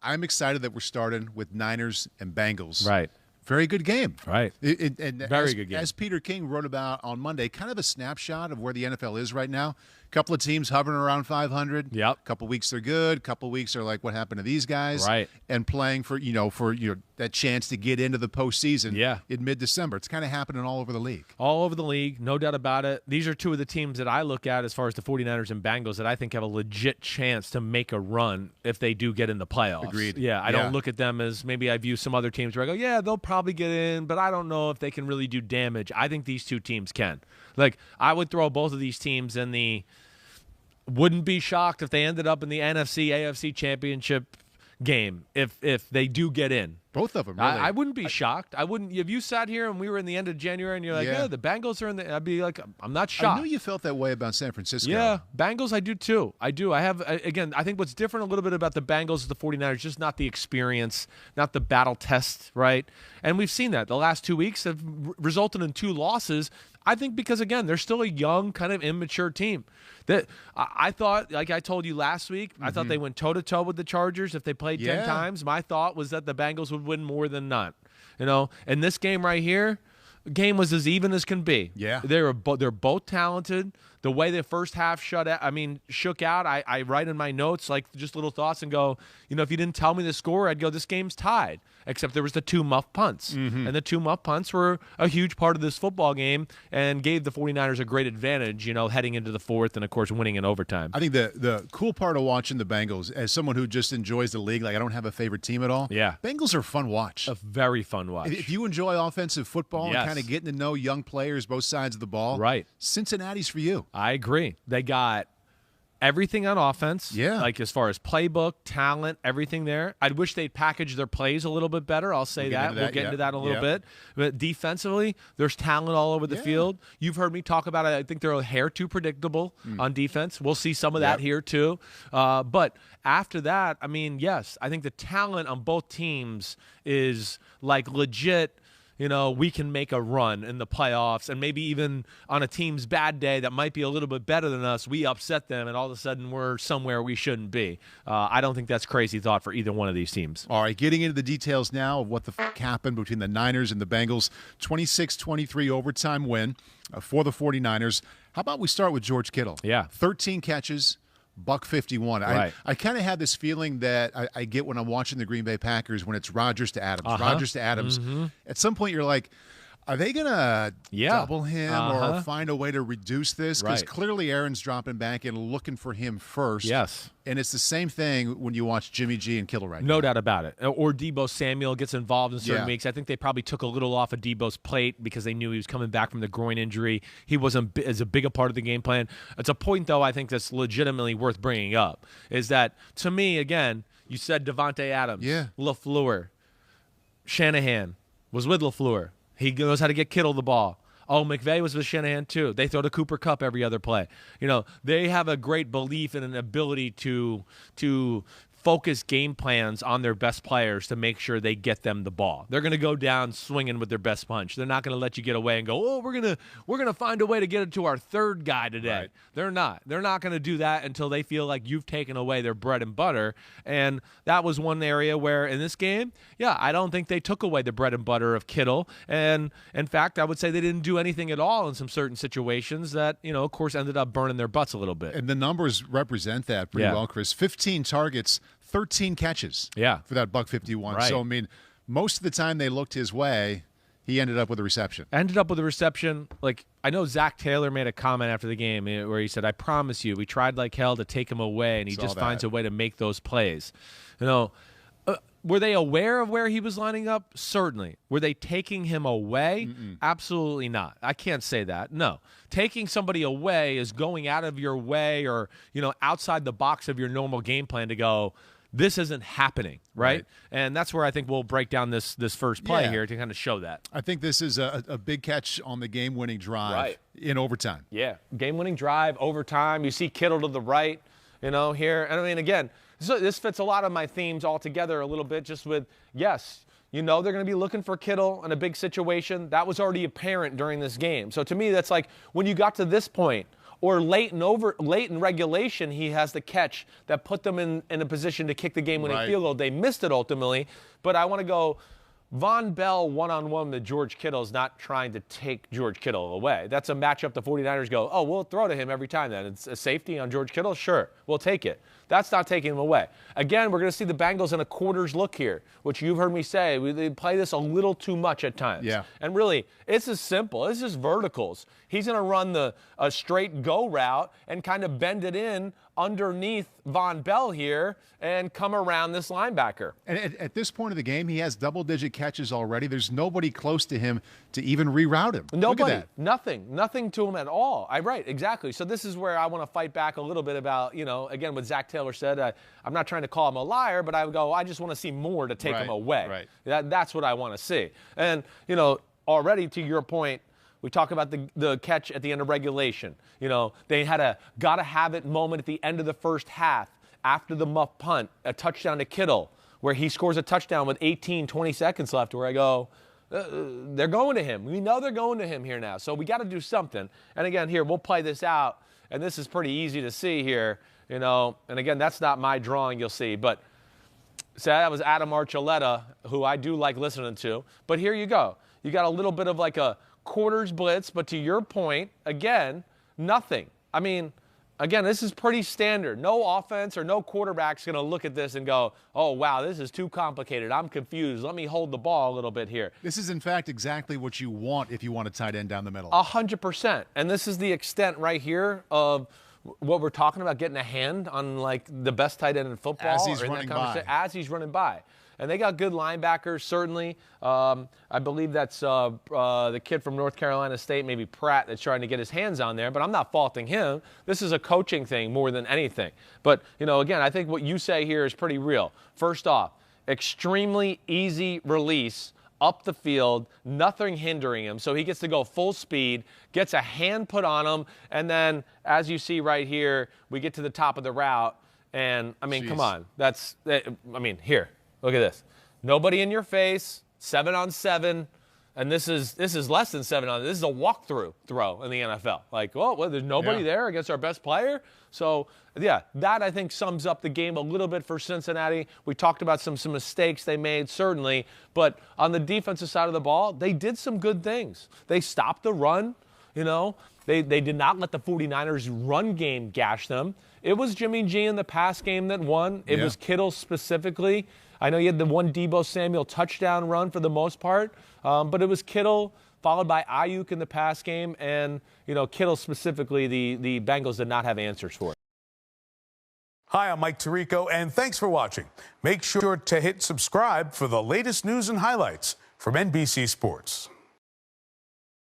I'm excited that we're starting with Niners and Bengals. Right. Very good game. Right. Very good game. As Peter King wrote about on Monday, kind of a snapshot of where the NFL is right now. A couple of teams hovering around 500. Yep. A couple weeks they're good. A couple weeks are like, what happened to these guys? Right. And playing for that chance to get into the postseason. Yeah. In mid-December. It's kind of happening all over the league. All over the league, no doubt about it. These are two of the teams that I look at as far as the 49ers and Bengals that I think have a legit chance to make a run if they do get in the playoffs. Agreed. Yeah, I don't look at them as maybe I view some other teams where I go, yeah, they'll probably get in, but I don't know if they can really do damage. I think these two teams can. Like, I would throw both of these teams in the wouldn't be shocked if they ended up in the NFC, AFC championship game if they do get in. Both of them, really. I wouldn't be shocked. I wouldn't. If you sat here and we were in the end of January and you're like, yeah, the Bengals are in the, I'd be like, I'm not shocked. I knew you felt that way about San Francisco. Yeah, Bengals, I do too. I do. I have, again, I think what's different a little bit about the Bengals is the 49ers, just not the experience, not the battle test, right? And we've seen that. The last 2 weeks have resulted in 2 losses. I think because, again, they're still a young, kind of immature team. That I thought, like I told you last week, I thought they went toe-to-toe with the Chargers if they played 10 times. My thought was that the Bengals would win more than not. And this game right here, game was as even as can be. Yeah. They're both talented. The way the first half shook out, I write in my notes like just little thoughts and go, if you didn't tell me the score, I'd go, this game's tied. Except there was the 2 muff punts. And the 2 muff punts were a huge part of this football game and gave the 49ers a great advantage, heading into the fourth and, of course, winning in overtime. I think the cool part of watching the Bengals, as someone who just enjoys the league, like I don't have a favorite team at all. Yeah. Bengals are a fun watch. A very fun watch. If you enjoy offensive football Yes. and kind of getting to know young players, both sides of the ball, Right. Cincinnati's for you. I agree. They got everything on offense. Yeah. Like as far as playbook, talent, everything there. I wish they'd package their plays a little bit better. I'll say that. We'll get into that in a little bit. But defensively, there's talent all over the field. You've heard me talk about it. I think they're a hair too predictable on defense. We'll see some of that here too. But after that, I mean, yes, I think the talent on both teams is like legit. We can make a run in the playoffs, and maybe even on a team's bad day that might be a little bit better than us, we upset them, and all of a sudden we're somewhere we shouldn't be. I don't think that's crazy thought for either one of these teams. All right, getting into the details now of what the happened between the Niners and the Bengals. 26-23 overtime win for the 49ers. How about we start with George Kittle? Yeah. 13 catches. $151. Right. I kind of have this feeling that I get when I'm watching the Green Bay Packers when it's Rodgers to Adams. Rodgers to Adams. At some point, you're like, are they going to double him or find a way to reduce this? Because clearly Aaron's dropping back and looking for him first. Yes. And it's the same thing when you watch Jimmy G and Kittle right now. No doubt about it. Or Deebo Samuel gets involved in certain weeks. I think they probably took a little off of Deebo's plate because they knew he was coming back from the groin injury. He wasn't as a big a part of the game plan. It's a point, though, I think that's legitimately worth bringing up, is that, to me, again, you said Devontae Adams, LaFleur, Shanahan was with LaFleur. He knows how to get Kittle the ball. Oh, McVay was with Shanahan too. They throw to Cooper Kupp every other play. They have a great belief in an ability to focus game plans on their best players to make sure they get them the ball. They're going to go down swinging with their best punch. They're not going to let you get away and go, we're going to find a way to get it to our third guy today. Right. They're not. They're not going to do that until they feel like you've taken away their bread and butter. And that was one area where in this game, I don't think they took away the bread and butter of Kittle. And in fact, I would say they didn't do anything at all in some certain situations that, of course, ended up burning their butts a little bit. And the numbers represent that pretty well, Chris. 15 targets, 13 catches for that $151. Right. So, I mean, most of the time they looked his way, he ended up with a reception. Like, I know Zach Taylor made a comment after the game where he said, I promise you, we tried like hell to take him away, and he just finds a way to make those plays. Were they aware of where he was lining up? Certainly. Were they taking him away? Absolutely not. I can't say that. No. Taking somebody away is going out of your way or, outside the box of your normal game plan to go, this isn't happening, right? And that's where I think we'll break down this first play here to kind of show that. I think this is a big catch on the game-winning drive in overtime. Yeah, game-winning drive, overtime. You see Kittle to the right, here. And I mean, again, this fits a lot of my themes all together a little bit just with, yes, they're going to be looking for Kittle in a big situation. That was already apparent during this game. So to me, that's like when you got to this point, Or late in regulation, he has the catch that put them in a position to kick the game-winning field goal. They missed it ultimately, but I want to go Von Bell one-on-one with George Kittle is not trying to take George Kittle away. That's a matchup the 49ers go, oh, we'll throw to him every time then. It's a safety on George Kittle? Sure, we'll take it. That's not taking him away. Again, we're going to see the Bengals in a quarters look here, which you've heard me say. They play this a little too much at times. Yeah. And really, it's as simple. It's just verticals. He's going to run a straight go route and kind of bend it in underneath Von Bell here and come around this linebacker. And at this point of the game, he has double-digit catches already. There's nobody close to him to even reroute him. Nobody. Look at that. Nothing to him at all. Right, exactly. So this is where I want to fight back a little bit about, again, what Zach Taylor said. I'm not trying to call him a liar, but I would go, I just want to see more to take him away. Right. That's what I want to see. And, already to your point, we talk about the catch at the end of regulation. They had a gotta-have-it moment at the end of the first half after the muff punt, a touchdown to Kittle, where he scores a touchdown with 20 seconds left, where I go, they're going to him. We know they're going to him here now, so we got to do something. And again, here, we'll play this out, and this is pretty easy to see here, and again, that's not my drawing, you'll see, but so that was Adam Archuleta, who I do like listening to, but here you go. You got a little bit of like a quarters blitz, but to your point, again, nothing. I mean, again, this is pretty standard. No offense or no quarterback's going to look at this and go, oh, wow, this is too complicated. I'm confused. Let me hold the ball a little bit here. This is, in fact, exactly what you want if you want a tight end down the middle. 100%. And this is the extent right here of what we're talking about, getting a hand on, like, the best tight end in football. As he's running by. As he's running by. And they got good linebackers, certainly. I believe that's the kid from North Carolina State, maybe Pratt, that's trying to get his hands on there. But I'm not faulting him. This is a coaching thing more than anything. But, again, I think what you say here is pretty real. First off, extremely easy release up the field, nothing hindering him. So he gets to go full speed, gets a hand put on him, and then, as you see right here, we get to the top of the route. And, come on. Here. Look at this. Nobody in your face, 7-on-7, and this is less than 7-on. This is a walkthrough throw in the NFL. Like, well, there's nobody there against our best player. So, yeah, that I think sums up the game a little bit for Cincinnati. We talked about some mistakes they made, certainly, but on the defensive side of the ball, they did some good things. They stopped the run, They did not let the 49ers run game gash them. It was Jimmy G in the pass game that won. It was Kittle specifically. I know you had the one Deebo Samuel touchdown run for the most part, but it was Kittle followed by Ayuk in the pass game, and Kittle specifically, the Bengals did not have answers for it. Hi, I'm Mike Tirico, and thanks for watching. Make sure to hit subscribe for the latest news and highlights from NBC Sports.